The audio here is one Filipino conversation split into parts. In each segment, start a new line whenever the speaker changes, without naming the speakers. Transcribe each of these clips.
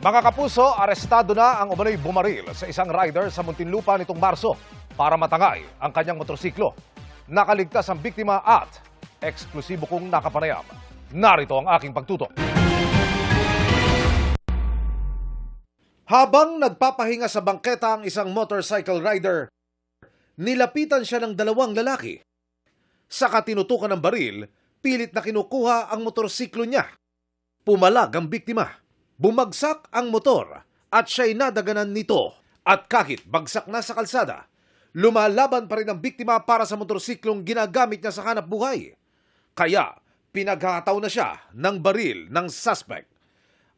Mga kapuso, arestado na ang umano'y bumaril sa isang rider sa Muntinlupa nitong Marso para matangay ang kanyang motorsiklo. Nakaligtas ang biktima at eksklusibo kong nakapanayam. Narito ang aking pagtutok. Habang nagpapahinga sa bangketa ang isang motorcycle rider, nilapitan siya ng dalawang lalaki. Saka tinutukan ng baril, pilit na kinukuha ang motorsiklo niya. Pumalag ang biktima. Bumagsak ang motor at siya'y nadaganan nito. At kahit bagsak na sa kalsada, lumalaban pa rin ang biktima para sa motorsiklong ginagamit niya sa hanap buhay. Kaya pinaghahataw na siya ng baril ng suspect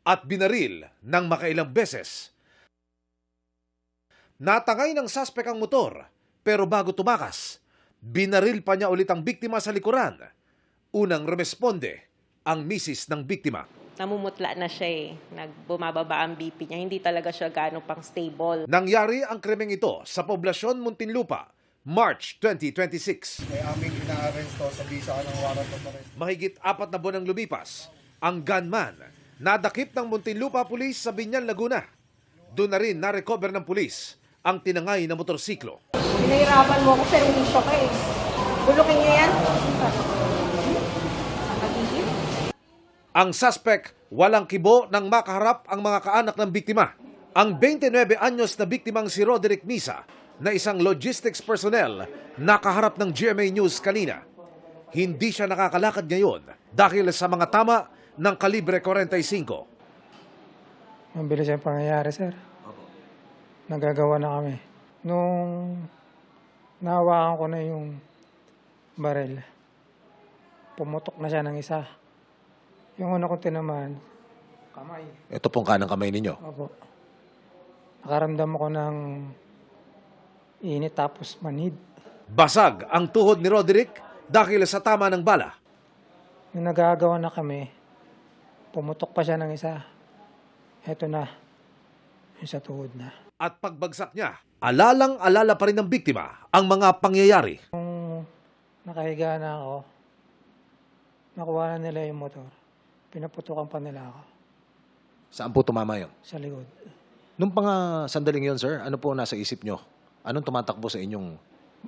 at binaril ng makailang beses. Natangay ng suspect ang motor pero bago tumakas, binaril pa niya ulit ang biktima sa likuran. Unang rumesponde ang misis ng biktima.
Namumutla na siya Nagbumababa ang BP niya. Hindi talaga siya gano'ng pang stable.
Nangyari ang krimeng ito sa poblasyon Muntinlupa, March 2026.
May aming inaaresto sa bisa ng warrant of arrest.
Mahigit 4 na buwan ang lumipas, ang gunman nadakip ng Muntinlupa Police sa Binyan, Laguna. Doon na rin na-recover ng pulis ang tinangay na motorsiklo.
Pinahirapan mo ako pero umisyo ka Bulukin niyo yan.
Ang suspect, walang kibo nang makaharap ang mga kaanak ng biktima. Ang 29 anyos na biktimang si Roderick Misa, na isang logistics personnel, nakaharap ng GMA News kanina. Hindi siya nakakalakad ngayon dahil sa mga tama ng kalibre 45.
Mabilis yung pangyayari, sir. Nagagawa na kami. Nung nahawakan ko na yung baril, pumutok na siya ng isa. Yung una kong tinamaan, kamay.
Ito pong kanang kamay ninyo.
Opo. Nakaramdam ako ng init tapos manhid.
Basag ang tuhod ni Roderick dahil sa tama ng bala.
Nung nagagawa na kami, pumutok pa siya ng isa. Eto na, yung sa tuhod na.
At pagbagsak niya, alalang-alala pa rin ng biktima ang mga pangyayari.
Nung nakahiga na ako, nakuha na nila yung motor. Pinaputukan pa nila ako
Saan po tumama yun?
sa likod.
Nung mga sandaling yun, sir, ano po nasa isip nyo? Anong tumatakbo sa inyong...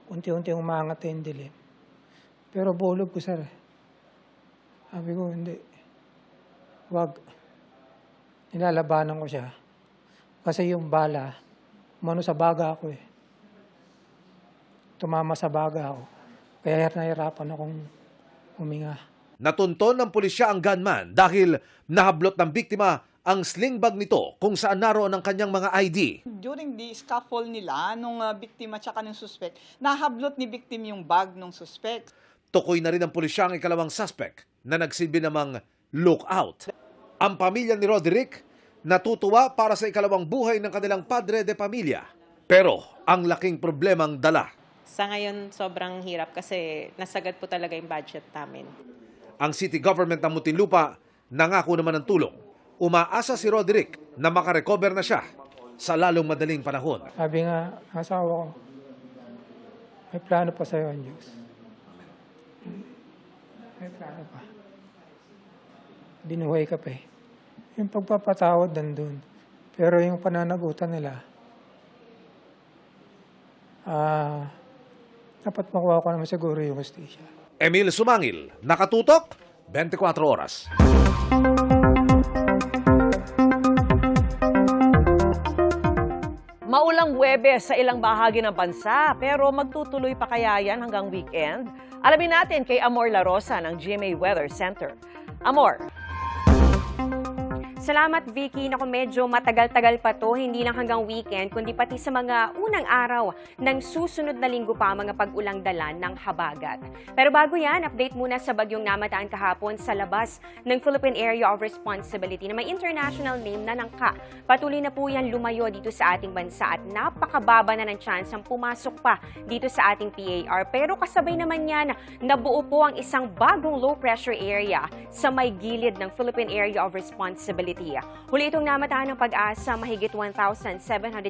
Unti-unti umangat yung dilim. Pero bulog ko, sir. Sabi ko, hindi. Wag. Nilalabanan ko siya. Kasi yung bala, umano sa baga ako Tumama sa baga ako. Kaya nahirapan akong huminga.
Natunton ng pulisya ang gunman dahil nahablot ng biktima ang sling bag nito kung saan naroon ang kanyang mga ID.
During the scaffold nila, nung biktima tsaka ng suspect, nahablot ni victim yung bag ng suspect.
Tukoy na rin ng pulisya ang ikalawang suspect na nagsilbi namang lookout. Ang pamilya ni Roderick natutuwa para sa ikalawang buhay ng kanilang padre de pamilya. Pero ang laking problemang dala.
Sa ngayon, sobrang hirap kasi nasagad po talaga yung budget namin.
Ang city government ng Muntinlupa nangako naman ng tulong. Umaasa si Roderick na makarecover na siya sa lalong madaling panahon.
Sabi nga, asawa ko, may plano pa sa'yo ang Diyos. May plano pa. Binuhay ka pa Yung pagpapatawad nandun. Pero yung pananagutan nila, dapat makuha ko naman siguro yung hustisya.
Emil Sumangil, nakatutok, 24 oras.
Maulang Huwebes sa ilang bahagi ng bansa, pero magtutuloy pa kaya yan hanggang weekend? Alamin natin kay Amor La Rosa ng GMA Weather Center. Amor.
Salamat, Vicky. Naku, medyo matagal-tagal pa to, hindi lang hanggang weekend, kundi pati sa mga unang araw ng susunod na linggo pa mga pag-ulang dala ng habagat. Pero bago yan, update muna sa bagyong namataan kahapon sa labas ng Philippine Area of Responsibility na may international name na Nangka. Patuloy na po yan lumayo dito sa ating bansa at napakababa na ng chance ang pumasok pa dito sa ating PAR. Pero kasabay naman yan, nabuo po ang isang bagong low pressure area sa may gilid ng Philippine Area of Responsibility Responsibility. Huli itong namatahan ng Pag-asa mahigit 1,700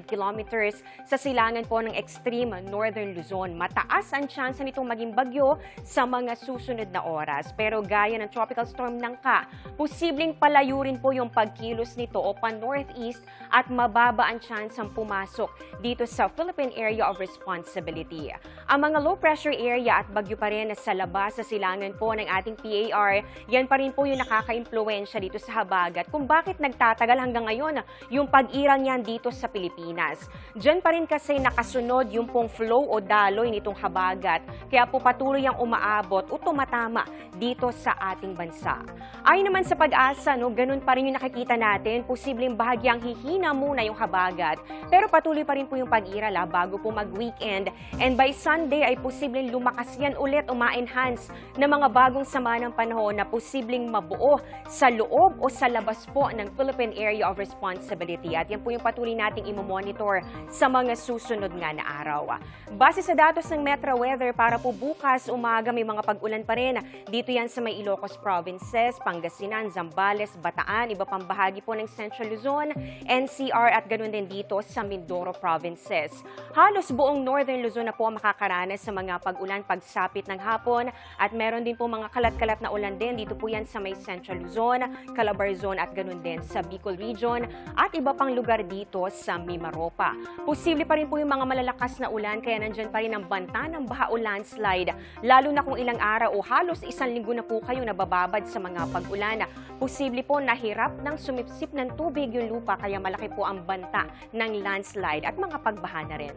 kilometers sa silangan po ng extreme northern Luzon. Mataas ang tsansa nitong maging bagyo sa mga susunod na oras. Pero gaya ng tropical storm Nangka, posibleng palayo rin po yung pagkilos nito o pa-northeast at mababa ang tsansang pumasok dito sa Philippine Area of Responsibility. Ang mga low pressure area at bagyo pa rin sa labas sa silangan po ng ating PAR, yan pa rin po yung nakaka-impluwensya dito sa habagat kung bakit nagtatagal hanggang ngayon yung pag-irang yan dito sa Pilipinas. Diyan pa rin kasi nakasunod yung pong flow o daloy nitong habagat, kaya po patuloy ang umaabot o tumatama dito sa ating bansa. Ayon naman sa Pag-asa, ganun pa rin yung nakikita natin, posibleng bahagyang hihina muna yung habagat, pero patuloy pa rin po yung pag-iral bago po mag-weekend, and by Sunday ay posibleng lumakas yan ulit o ma-enhance ng mga bagong sama ng panahon na posibleng mabuo sa loob o sa labas po ng Philippine Area of Responsibility. At yan po yung patuloy nating imomonitor sa mga susunod nga na araw. Base sa datos ng Metro Weather, para po bukas umaga may mga pag-ulan pa rin. Dito yan sa may Ilocos Provinces, Pangasinan, Zambales, Bataan, iba pang bahagi po ng Central Luzon, NCR at ganoon din dito sa Mindoro Provinces. Halos buong Northern Luzon na po makakaranas sa mga pag-ulan pagsapit ng hapon at meron din po mga kalat-kalat na ulan din. Dito po yan sa may Central Luzon, Calabarzon at ganoon din sa Bicol Region at iba pang lugar dito sa Mimaropa. Posible pa rin po yung mga malalakas na ulan kaya nandyan pa rin ang banta ng baha o landslide. Lalo na kung ilang araw o halos isang linggo na po kayo nabababad sa mga pag-ulan. Posible po nahirap ng sumipsip ng tubig yung lupa kaya malaki po ang banta ng landslide at mga pagbaha na rin.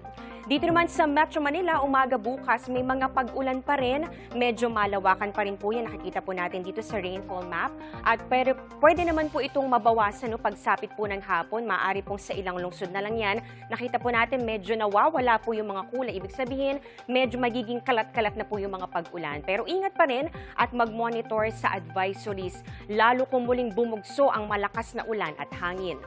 Dito naman sa Metro Manila, umaga bukas may mga pag-ulan pa rin. Medyo malawakan pa rin po yan. Nakikita po natin dito sa rainfall map. At pwede naman po itong mabawasan pagsapit po ng hapon. Maaari pong sa ilang lungsod na lang yan. Nakita po natin medyo nawawala po yung mga kulay. Ibig sabihin, medyo magiging kalat-kalat na po yung mga pag-ulan. Pero ingat pa rin at mag-monitor sa advisories. Lalo kung muling bumugso ang malakas na ulan at hangin.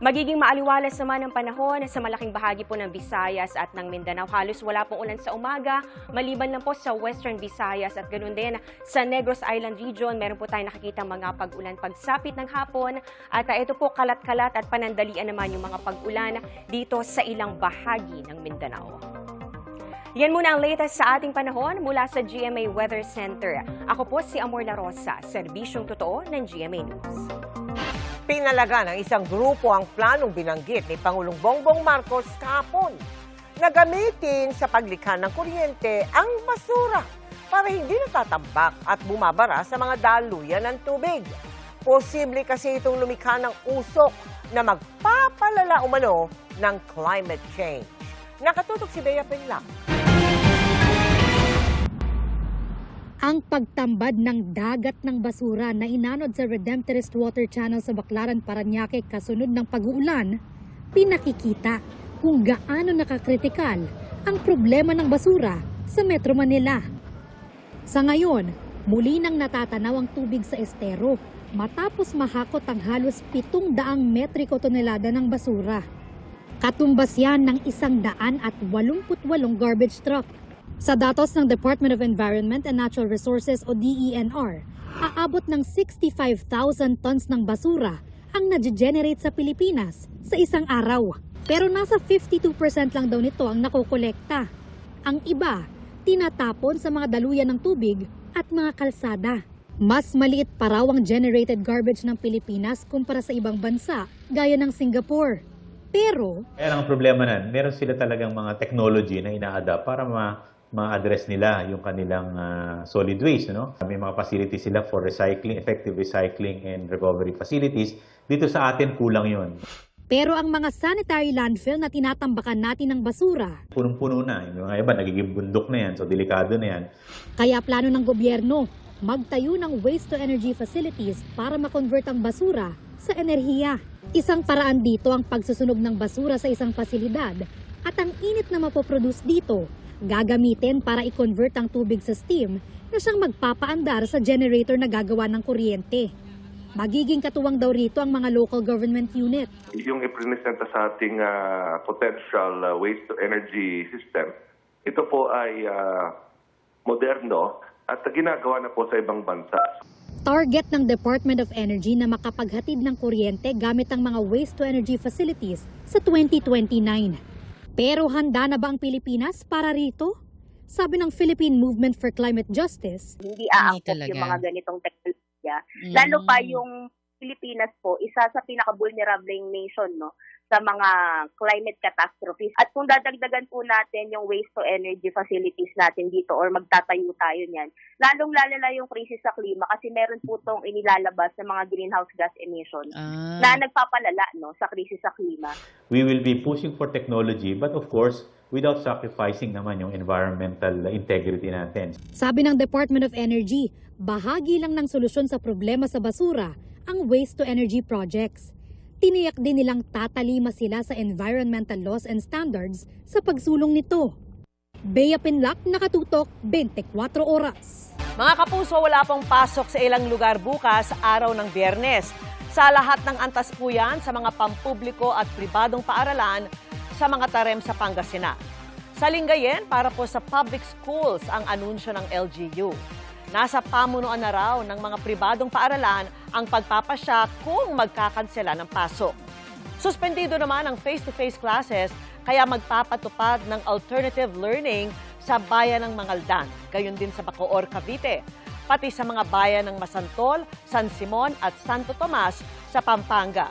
Magiging maaliwalas naman ang panahon sa malaking bahagi po ng Visayas at ng Mindanao. Halos wala pong ulan sa umaga, maliban lang po sa Western Visayas at ganoon din sa Negros Island Region. Meron po tayong nakikita mga pag-ulan pagsapit ng hapon at ito po kalat-kalat at panandalian naman yung mga pag-ulan dito sa ilang bahagi ng Mindanao. Yan muna ang latest sa ating panahon mula sa GMA Weather Center. Ako po si Amor La Rosa, serbisyong totoo ng GMA News.
Pinalaga ng isang grupo ang planong binanggit ni Pangulong Bongbong Marcos kahapon na gamitin sa paglikha ng kuryente ang basura para hindi natatambak at bumabara sa mga daluyan ng tubig. Posible kasi itong lumikha ng usok na magpapalala umano ng climate change. Nakatutok si Bea Penlac.
Ang pagtambad ng dagat ng basura na inanod sa Redemptorist Water Channel sa Baclaran, Parañaque kasunod ng pag-uulan, pinakikita kung gaano nakakritikal ang problema ng basura sa Metro Manila. Sa ngayon, muli nang natatanaw ang tubig sa estero matapos mahakot ang halos 700 metriko tonelada ng basura. Katumbas yan ng 188 garbage truck. Sa datos ng Department of Environment and Natural Resources o DENR, aabot ng 65,000 tons ng basura ang nage-generate sa Pilipinas sa isang araw. Pero nasa 52% lang daw nito ang nakokolekta. Ang iba, tinatapon sa mga daluyan ng tubig at mga kalsada. Mas maliit pa raw ang generated garbage ng Pilipinas kumpara sa ibang bansa, gaya ng Singapore. Pero
kaya ang problema nan, meron sila talagang mga technology na ina-adapt para ma-address nila yung kanilang solid waste. No? May mga facilities sila for recycling, effective recycling and recovery facilities. Dito sa atin, kulang yon.
Pero ang mga sanitary landfill na tinatambakan natin ng basura,
punong-puno na. Yung mga iba, nagiging bundok na yan. So, delikado na yan.
Kaya plano ng gobyerno, magtayo ng waste-to-energy facilities para makonvert ang basura sa enerhiya. Isang paraan dito ang pagsusunog ng basura sa isang pasilidad at ang init na mapoproduce dito gagamitin para i-convert ang tubig sa steam na siyang magpapaandar sa generator na gagawa ng kuryente. Magiging katuwang daw rito ang mga local government unit.
Yung ipresenta sa ating potential waste-to-energy system, ito po ay moderno at ginagawa na po sa ibang bansa.
Target ng Department of Energy na makapaghatid ng kuryente gamit ang mga waste-to-energy facilities sa 2029. Pero handa na ba ang Pilipinas para rito? Sabi ng Philippine Movement for Climate Justice,
hindi aangkop yung mga ganitong teknolohiya. Lalo pa yung Pilipinas po, isa sa pinaka-vulnerable nation, no, sa mga climate catastrophes. At kung dadagdagan po natin yung waste-to-energy facilities natin dito or magtatayo tayo niyan, lalong-lalo na yung krisis sa klima kasi meron po itong inilalabas sa mga greenhouse gas emissions na nagpapalala, no, sa krisis sa klima.
We will be pushing for technology, but of course, without sacrificing naman yung environmental integrity natin.
sabi ng Department of Energy, bahagi lang ng solusyon sa problema sa basura ang waste-to-energy projects. Tiniyak din nilang tatalima sila sa environmental laws and standards sa pagsulong nito. Bea Pinlac, Nakatutok, 24 Oras.
Mga kapuso, wala pong pasok sa ilang lugar bukas, araw ng Biyernes. Sa lahat ng antas po yan sa mga pampubliko at pribadong paaralan sa mga tarem sa Pangasinan. Sa Lingayen, para po sa public schools ang anunsyo ng LGU. Nasa pamunuan na raw ng mga pribadong paaralan ang pagpapasya kung magkakansela ng pasok. Suspendido naman ang face-to-face classes kaya magpapatupad ng alternative learning sa bayan ng Mangaldan, gayon din sa Bacoor, Cavite, pati sa mga bayan ng Masantol, San Simon at Santo Tomas sa Pampanga.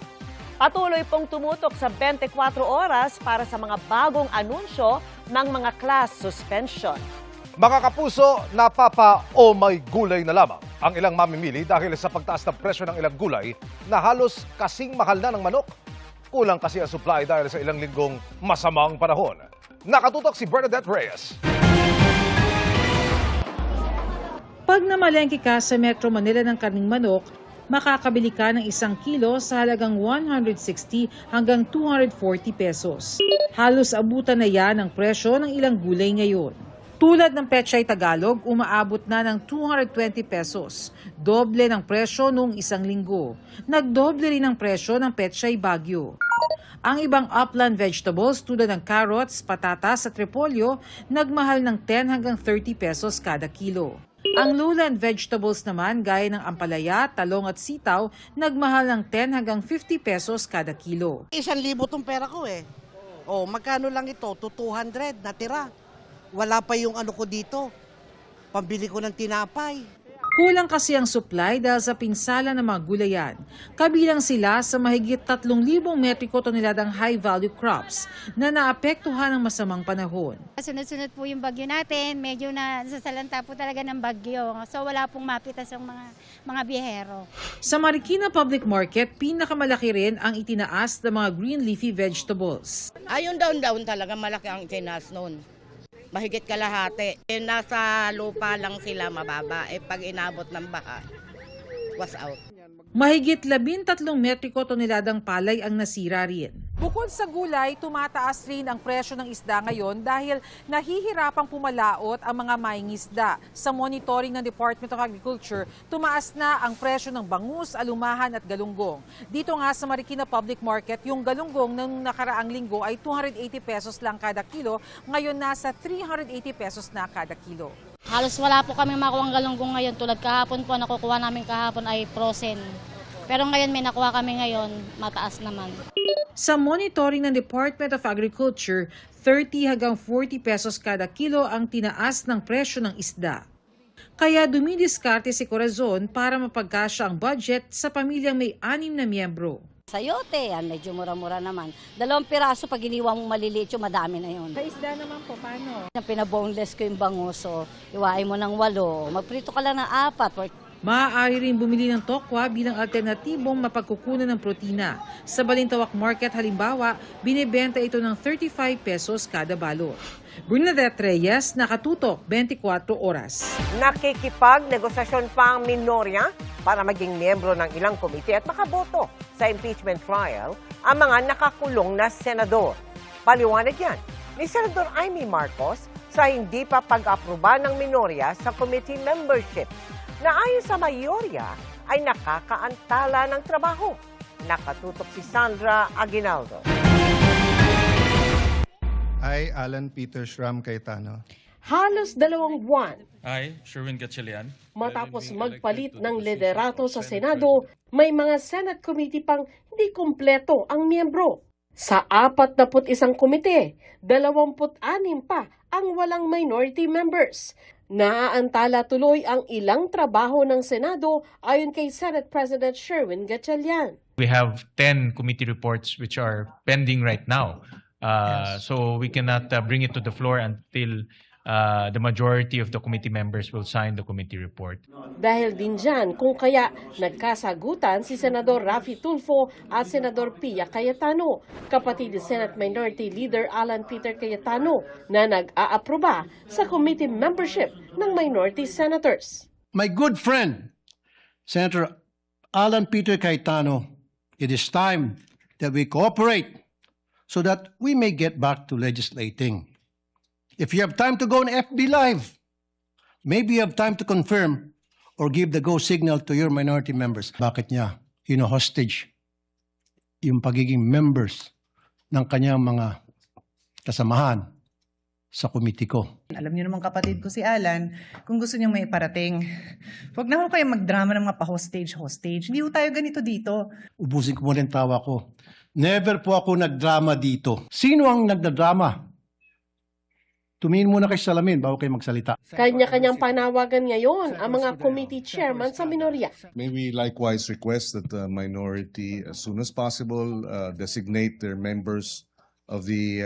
Patuloy pong tumutok sa 24 oras para sa mga bagong anunsyo ng mga class suspension.
Mga kapuso, napapa o may gulay na lamang ang ilang mamimili dahil sa pagtaas ng presyo ng ilang gulay na halos kasing mahal na ng manok. Kulang kasi ang supply dahil sa ilang linggong masamang panahon. Nakatutok si Bernadette Reyes.
Pag namalengke ka sa Metro Manila ng karning manok, makakabili ka ng 1 kilo sa halagang 160 hanggang 240 pesos. Halos abutan na yan ang presyo ng ilang gulay ngayon. Tulad ng Pechay Tagalog, umaabot na ng 220 pesos. Doble ng presyo noong 1 linggo. Nagdoble rin ang presyo ng Pechay Baguio. Ang ibang upland vegetables tulad ng carrots, patatas at repolyo, nagmahal ng 10 hanggang 30 pesos kada kilo. Ang lowland vegetables naman gaya ng ampalaya, talong at sitaw, nagmahal ng 10 hanggang 50 pesos kada kilo.
1,000 tong pera ko eh. Oh, magkano lang ito? 200 natira. Wala pa yung ano ko dito. Pambili ko ng tinapay.
Kulang kasi ang supply dahil sa pinsala ng mga gulayan. Kabilang sila sa mahigit 3,000 metriko toneladang high-value crops na naapektuhan ng masamang panahon.
Sunod-sunod po yung bagyo natin, medyo nasasalanta po talaga ng bagyo. So wala pong mapitas ang mga biyahero.
Sa Marikina Public Market, pinakamalaki rin ang itinaas ng mga green leafy vegetables.
Ayun down talaga malaki ang itinaas noon. Mahigit kalahati. Nasa lupa lang sila mababa. Pag inabot ng baha, was out.
Mahigit 13 metriko toneladang palay ang nasira rin.
Bukod sa gulay, tumataas rin ang presyo ng isda ngayon dahil nahihirapang pumalaot ang mga mangingisda. Sa monitoring ng Department of Agriculture, tumaas na ang presyo ng bangus, alumahan at galunggong. Dito nga sa Marikina Public Market, yung galunggong ng nakaraang linggo ay 280 pesos lang kada kilo, ngayon nasa 380 pesos na kada kilo.
Halos wala po kami makuha ang galunggong ngayon. Tulad kahapon po, nakukuha namin kahapon ay frozen. Pero ngayon may nakuha kami ngayon, mataas naman.
Sa monitoring ng Department of Agriculture, 30 hanggang 40 pesos kada kilo ang tinaas ng presyo ng isda. Kaya dumidiskarte si Corazon para mapagkasya ang budget sa pamilyang may 6 na miyembro.
Sayote, yan, medyo mura-mura naman. 2 piraso pag iniwa mong maliliit yung madami na yun.
Sa isda naman po, paano?
Pinaboneless ko yung banguso, iwain mo ng 8, magprito ka lang ng 4.
Maaari rin bumili ng tokwa bilang alternatibong mapagkukunan ng protina. Sa Balintawak Market halimbawa, binibenta ito ng 35 pesos kada balot. Bernadette Reyes, Nakatutok, 24 Oras.
Nakikipag-negosasyon pa ang minorya para maging miyembro ng ilang komite at makaboto sa impeachment trial ang mga nakakulong na senador. Paliwanag yan ni Senador Amy Marcos sa hindi pa pag-aproba ng minorya sa committee membership na ayon sa mayorya ay nakakaantala ng trabaho. Nakatutok si Sandra Aguinaldo.
I, Alan Peter Schramm Cayetano.
Halos 2 buwan
I, Sherwin Gatchalian.
matapos magpalit ng liderato sa Senado, may mga Senate committee pang hindi kumpleto ang miyembro. Sa 41 komite, 26 pa ang walang minority members. Naaantala tuloy ang ilang trabaho ng Senado ayon kay Senate President Sherwin Gatchalian.
We have 10 committee reports which are pending right now. So we cannot bring it to the floor until the majority of the committee members will sign the committee report.
Dahil din dyan kung kaya nagkasagutan si Senador Raffy Tulfo at Senador Pia Cayetano, kapatid ni Senate Minority Leader Alan Peter Cayetano, na nag-aaproba sa committee membership ng minority senators.
My good friend, Senator Alan Peter Cayetano, it is time that we cooperate so that we may get back to legislating. If you have time to go on FB Live, maybe you have time to confirm or give the go signal to your minority members. Bakit niya hostage yung pagiging members ng kanyang mga kasamahan sa komite ko?
Alam niyo naman kapatid ko si Alan, kung gusto niyang may parating, huwag na ho kayo magdrama ng mga pa-hostage. Hindi ho tayo ganito dito.
Ubusin ko muna yung tawa ko. Never po ako nagdrama dito. Sino ang nagdadrama? Tumingin muna kayo sa salamin bago kayo magsalita.
Kanya-kanyang panawagan ngayon ang mga committee chairman sa minorya.
May we likewise request that the minority, as soon as possible, designate their members of the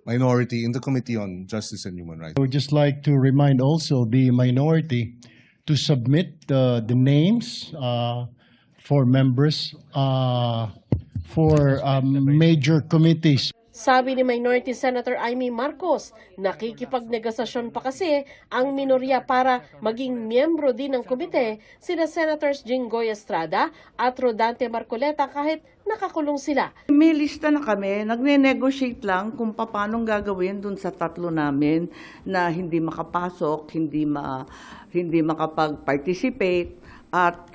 minority in the Committee on Justice and Human Rights.
I would just like to remind also the minority to submit the names for members for major committees.
Sabi ni Minority Senator Amy Marcos, nakikipagnegosasyon pa kasi ang minorya para maging miyembro din ng komite sina Senators Jinggoy Estrada at Rodante Marcoleta kahit nakakulong sila.
May lista na kami, nagne-negotiate lang kung paano gagawin dun sa tatlo namin na hindi makapasok, hindi makapag-participate. At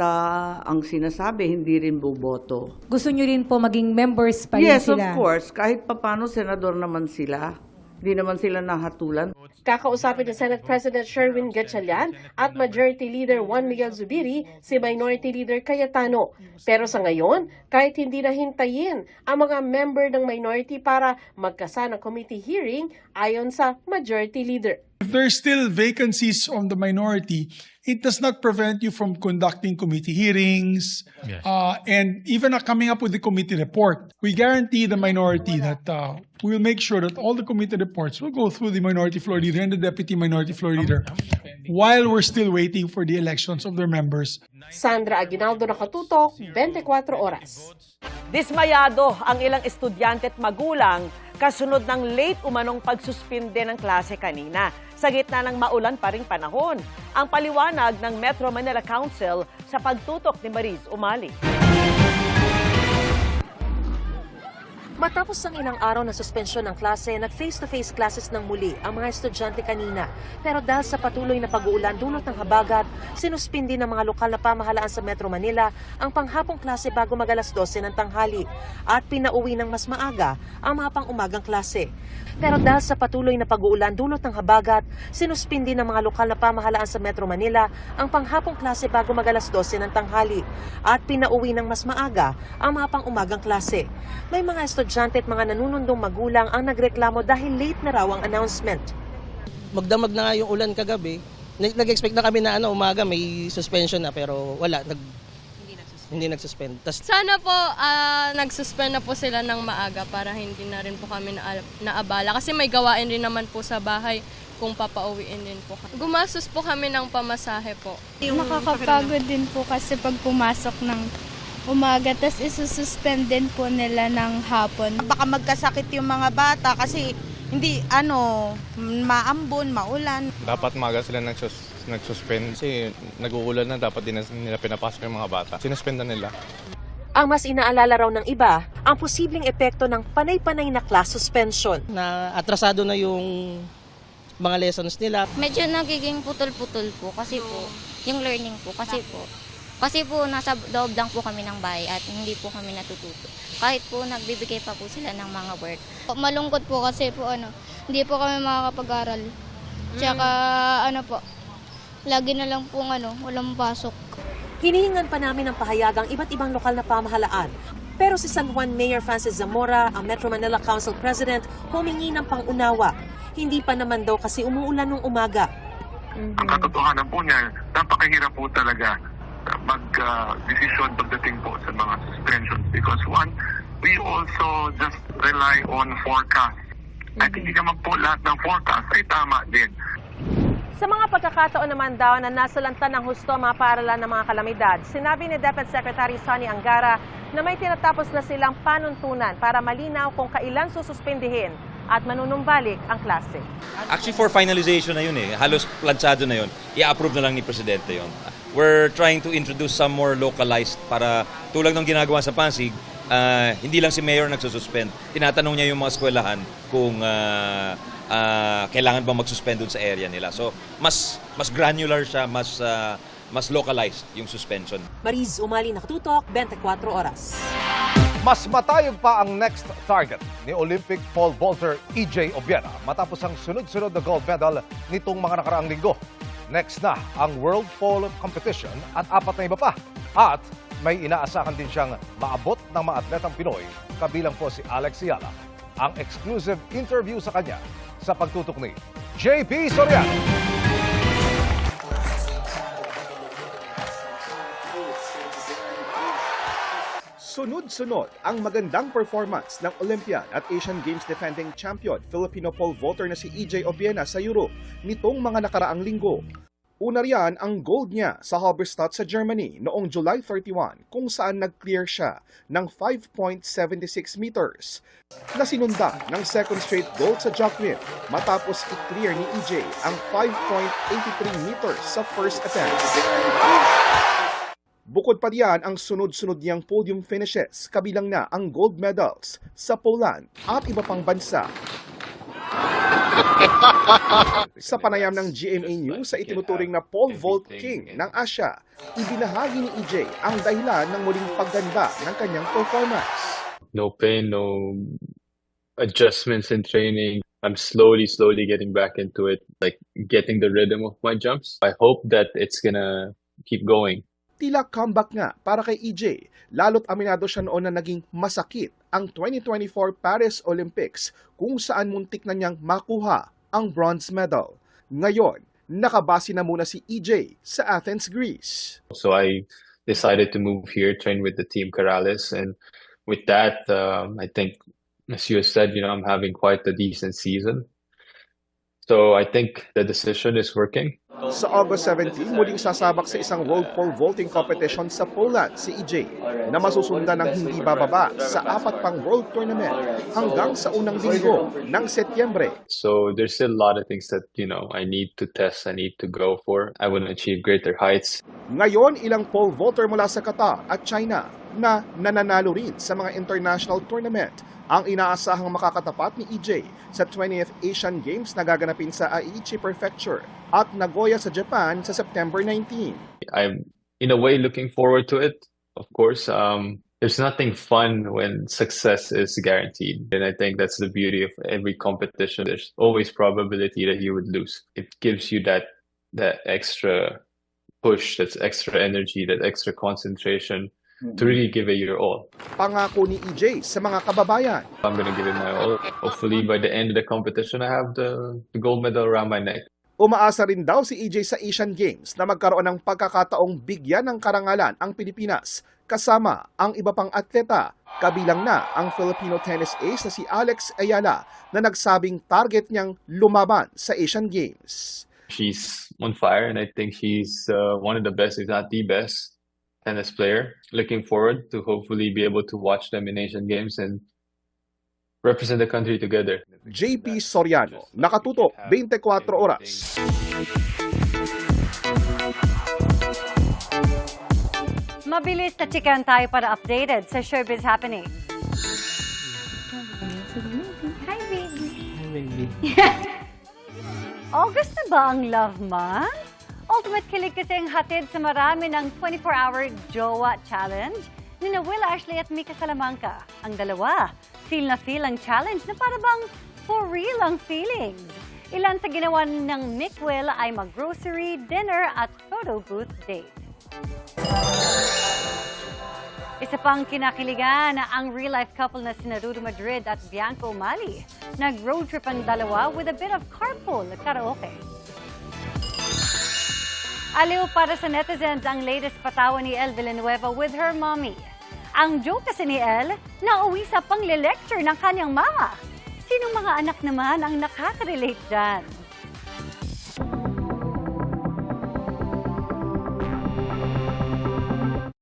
ang sinasabi, hindi rin boboto.
Gusto nyo rin po maging members pa rin
yes,
sila?
Yes, of course. Kahit papano, senador naman sila. Hindi naman sila nahatulan.
Kakausapin ni Senate President Sherwin Gatchalian at Majority Leader Juan Miguel Zubiri si Minority Leader Cayetano. Pero sa ngayon, kahit hindi na hintayin ang mga member ng minority para magkasa ng committee hearing ayon sa Majority Leader.
If there are still vacancies on the minority, it does not prevent you from conducting committee hearings and even coming up with the committee report. We guarantee the minority that we will make sure that all the committee reports will go through the minority floor leader and the deputy minority floor leader while we're still waiting for the elections of their members.
Sandra Aguinaldo, Nakatutok, 24 Oras.
Dismayado ang ilang estudyante at magulang kasunod ng late umanong pagsuspinde ng klase kanina sa gitna ng maulan pa ring panahon. Ang paliwanag ng Metro Manila Council sa pagtutok ni Mariz Umali.
Matapos ang ilang araw na suspensyon ng klase, nag-face-to-face classes ng muli ang mga estudyante kanina. Pero dahil sa patuloy na pag-uulan dulot ng habagat, sinuspindi ng mga lokal na pamahalaan sa Metro Manila ang panghapong klase bago mag-alas 12 ng tanghali at pinauwi ng mas maaga ang mga pang-umagang klase. Pero dahil sa patuloy na pag-uulan dulot ng habagat, sinuspindi ng mga lokal na pamahalaan sa Metro Manila ang panghapong klase bago mag-alas 12 ng tanghali at pinauwi ng mas maaga ang mga pang-umagang klase. May mga estudyante at mga nanunundong magulang ang nagreklamo dahil late na raw ang announcement.
Magdamag na nga yung ulan kagabi. Nag-expect na kami na umaga may suspension na pero wala. Hindi nagsuspend.
Sana po nagsuspend na po sila ng maaga para hindi na rin po kami naabala. Kasi may gawain rin naman po sa bahay kung papauwiin din po. Gumastos po kami ng pamasahe po.
Nakakapagod din po kasi pag pumasok ng umaga, tas isususpend din po nila ng hapon.
Baka magkasakit yung mga bata kasi hindi maambon, maulan.
Dapat maga sila nagsuspend kasi nag-uulan na, dapat din nila pinapasok yung mga bata. Sinuspendan nila.
Ang mas inaalala raw ng iba, ang posibleng epekto ng panay-panay na class suspension.
Na atrasado na yung mga lessons nila.
Medyo nagiging putol-putol po kasi po, yung learning po kasi po nasa loob lang po kami ng bahay at hindi po kami natututo. Kahit po nagbibigay pa po sila ng mga work. Malungkot po kasi po hindi po kami makakapag-aral Tsaka ano po, lagi na lang pong walang pasok.
Hinihingan pa namin ng pahayag ang iba't ibang lokal na pamahalaan. Pero si San Juan Mayor Francis Zamora, ang Metro Manila Council President, humingi ng pangunawa. Hindi pa naman daw kasi umuulan nung umaga.
Ang katotohanan po niya, napakahirap po talaga mag-desisyon pagdating po sa mga suspensions because one, we also just rely on forecast. At hindi naman po lahat ng forecast ay tama din.
Sa mga pagkakataon naman daw na nasulanta ng husto ang mga paaralan ng mga kalamidad, sinabi ni Deputy Secretary Sonny Angara na may tinatapos na silang panuntunan para malinaw kung kailan sususpindihin at manunumbalik ang klase.
Actually, for finalization na yun halos planchado na yun. I-approve na lang ni Presidente yun. We're trying to introduce some more localized para tulad ng ginagawa sa Pasig, hindi lang si Mayor nagsususpend. Tinatanong niya yung mga eskwelahan kung kailangan ba mag-suspend dun sa area nila. So, mas granular siya, mas localized yung suspension.
Mariz Umali, Nakatutok, 24 Oras.
Mas matayog pa ang next target ni Olympic pole vaulter EJ Obiena matapos ang sunod-sunod na gold medal nitong mga nakaraang linggo. Next na ang World Pole Competition at 4 na iba pa. At may inaasahan din siyang maabot ng mga atletang Pinoy, kabilang po si Alex Ayala. Ang exclusive interview sa kanya sa pagtutok ni JP Soriano.
Sunod-sunod ang magandang performance ng Olympian at Asian Games defending champion Filipino pole vaulter na si EJ Obiena sa Europe nitong mga nakaraang linggo. Una riyan ang gold niya sa Halberstadt sa Germany noong July 31 kung saan nag-clear siya ng 5.76 meters na sinundan ng second straight gold sa Jacqueline matapos i-clear ni EJ ang 5.83 meters sa first attempt. Bukod pa diyan ang sunod-sunod niyang podium finishes, kabilang na ang gold medals sa Poland at iba pang bansa. Sa panayam ng GMA News sa itinuturing na pole vault king ng Asia, ibinahagi ni EJ ang dahilan ng muling pagganda ng kanyang performance.
No pain, no adjustments in training. I'm slowly getting back into it, like getting the rhythm of my jumps. I hope that it's gonna keep going.
Tila comeback nga para kay EJ, lalo't aminado siya noon na naging masakit ang 2024 Paris Olympics kung saan muntik na niyang makuha ang bronze medal. Ngayon, nakabase na muna si EJ sa Athens, Greece.
So I decided to move here, train with the team Corrales, and with that, I think, as you said, I'm having quite a decent season. So I think the decision is working.
Sa August 17, muling sasabak sa isang world pole vaulting competition sa Poland si EJ na masusundan ng hindi bababa sa 4 pang world tournament hanggang sa unang linggo ng Setyembre.
So there's still a lot of things that, I need to test, I need to go for. I want to achieve greater heights.
Ngayon, ilang pole vaulter mula sa Qatar at China na nananalo rin sa mga international tournament ang inaasahang makakatapat ni EJ sa 20th Asian Games na gaganapin sa Aichi Prefecture at Nagoya sa Japan sa September 19.
I'm in a way looking forward to it. Of course, there's nothing fun when success is guaranteed. And I think that's the beauty of every competition. There's always probability that you would lose. It gives you that extra push, that extra energy, that extra concentration to really give it your all.
Pangako ni EJ sa mga kababayan.
I'm gonna give it my all. Hopefully by the end of the competition, I have the gold medal around my neck.
Umaasa rin daw si EJ sa Asian Games na magkaroon ng pagkakataong bigyan ng karangalan ang Pilipinas kasama ang iba pang atleta, kabilang na ang Filipino tennis ace na si Alex Ayala na nagsabing target niyang lumaban sa Asian Games.
She's on fire and I think she's one of the best, if not the best, tennis player. Looking forward to hopefully be able to watch them in Asian Games and represent the country together.
JP Soriano, Nakatutok, 24 Oras.
Mabilis na chikan tayo para updated sa Showbiz Happening. Hi, baby.
Hi, baby.
August na ba ang love month? Ultimate kilig kasi ang hatid sa marami ng 24-hour Jowa Challenge ni Will Ashley at Mika Salamanca. Ang dalawa, feel na feel ang challenge na para bang for real ang feelings. Ilan sa ginawa ng Mickwell ay mag-grocery, dinner at photo booth date. Isa pang kinakiligan ang real-life couple na sina Rudo Madrid at Bianca Umali. Nag-road trip ang dalawa with a bit of carpool karaoke. Aliw para sa netizens ang latest patawan ni Elle Villanueva with her mommy. Ang joke kasi ni Elle, nauwi sa pangle-lecture ng kanyang mama. Sinong mga anak naman ang nakaka-relate dyan?